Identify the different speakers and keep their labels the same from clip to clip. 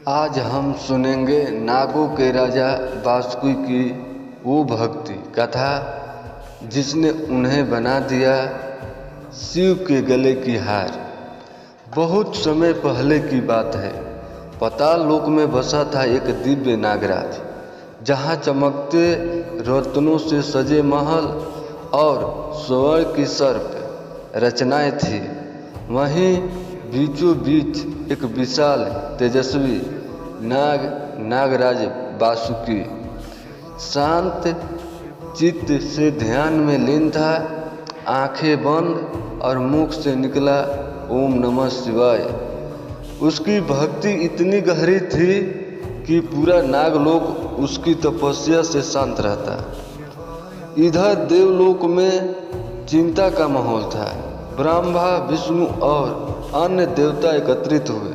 Speaker 1: आज हम सुनेंगे नागों के राजा बासुकी की वो भक्ति कथा जिसने उन्हें बना दिया शिव के गले की हार। बहुत समय पहले की बात है। पाताल लोक में बसा था एक दिव्य नागराज, जहाँ चमकते रत्नों से सजे महल और स्वर्ण की सर्प रचनाएं थी। वहीं बीचों बीच एक विशाल तेजस्वी नागराज बासुकी शांत चित्त से ध्यान में लीन था। आंखें बंद और मुख से निकला ओम नमः शिवाय। उसकी भक्ति इतनी गहरी थी कि पूरा नागलोक उसकी तपस्या से शांत रहता। इधर देवलोक में चिंता का माहौल था। ब्रह्मा, विष्णु और अन्य देवता एकत्रित हुए।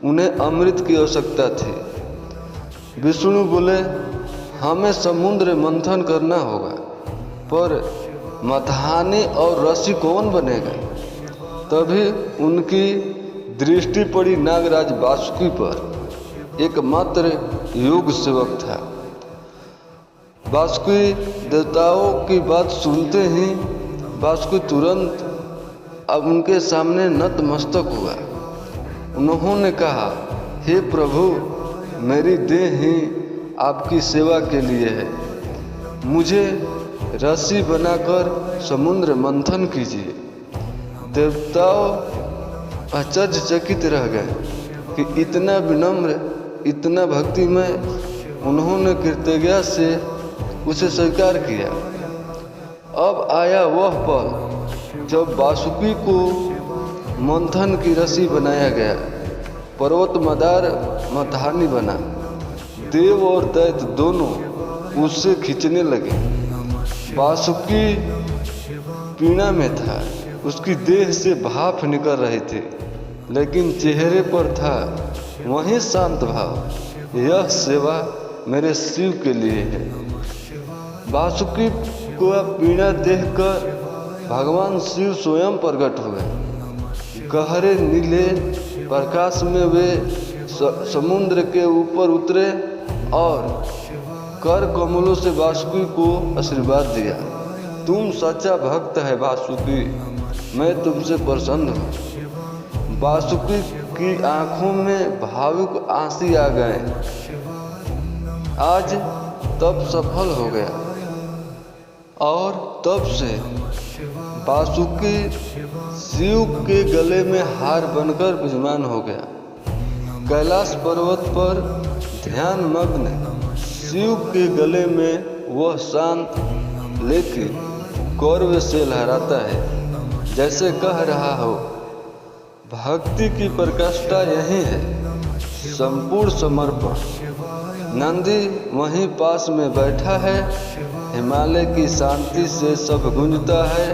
Speaker 1: उन्हें अमृत की आवश्यकता थी। विष्णु बोले, हमें समुद्र मंथन करना होगा, पर मथाने और रस्सी कौन बनेगा? तभी उनकी दृष्टि पड़ी नागराज बासुकी पर। एकमात्र योग सेवक था। बासुकी देवताओं की बात सुनते ही बासुकी तुरंत अब उनके सामने नतमस्तक हुआ। उन्होंने कहा, हे प्रभु, मेरी देह ही आपकी सेवा के लिए है। मुझे रस्सी बनाकर समुद्र मंथन कीजिए। देवताओं आश्चर्यचकित रह गए कि इतना विनम्र, इतना भक्तिमय। उन्होंने कृतज्ञता से उसे स्वीकार किया। अब आया वह पल जब बासुकी को मंथन की रस्सी बनाया गया। पर्वत मदार मथानी बना। देव और दैत्य दोनों उससे खींचने लगे। बासुकी पीड़ा में था। उसकी देह से भाप निकल रही थी, लेकिन चेहरे पर था वही शांत भाव। यह सेवा मेरे शिव के लिए है। बासुकी को पीड़ा देखकर भगवान शिव स्वयं प्रकट हुए। गहरे नीले प्रकाश में वे समुद्र के ऊपर उतरे और कर कमलों से बासुकी को आशीर्वाद दिया। तुम सच्चा भक्त है बासुकी, मैं तुमसे प्रसन्न हूँ। बासुकी की आंखों में भावुक आंसू आ गए। आज तप सफल हो गया और तब से बासुकी शिव के गले में हार बनकर विराजमान हो गया। कैलाश पर्वत पर ध्यान मग्न शिव के गले में वह शांत लेकिन गौरव से लहराता है, जैसे कह रहा हो, भक्ति की प्रकाष्ठा यही है, संपूर्ण समर्पण। नंदी वहीं पास में बैठा है। हिमालय की शांति से सब गूंजता है,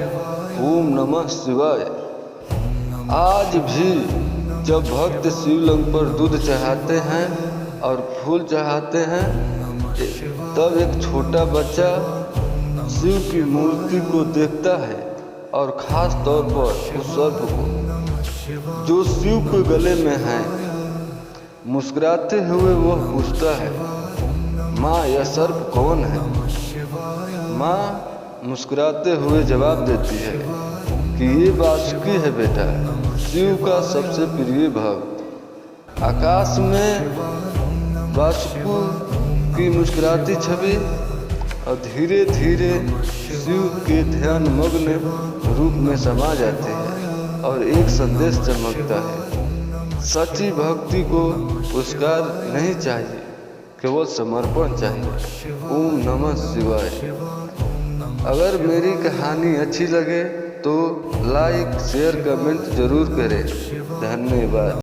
Speaker 1: ओम नमः शिवाय। आज भी जब भक्त शिवलिंग पर दूध चढ़ाते हैं और फूल चढ़ाते हैं, तब एक छोटा बच्चा शिव की मूर्ति को देखता है और खास तौर पर उस सर्प को जो शिव के गले में है। मुस्कुराते हुए वह पूछता है, माँ, यह सर्प कौन है? माँ मुस्कुराते हुए जवाब देती है कि ये बासुकी है बेटा, शिव का सबसे प्रिय भक्त। आकाश में बासुकी की मुस्कुराती छवि और धीरे धीरे शिव के ध्यान मग्न रूप में समा जाती है और एक संदेश चमकता है। सच्ची भक्ति को पुरस्कार नहीं चाहिए, केवल समर्पण चाहिए। ओम नमः शिवाय। अगर मेरी कहानी अच्छी लगे तो लाइक, शेयर, कमेंट जरूर करें। धन्यवाद।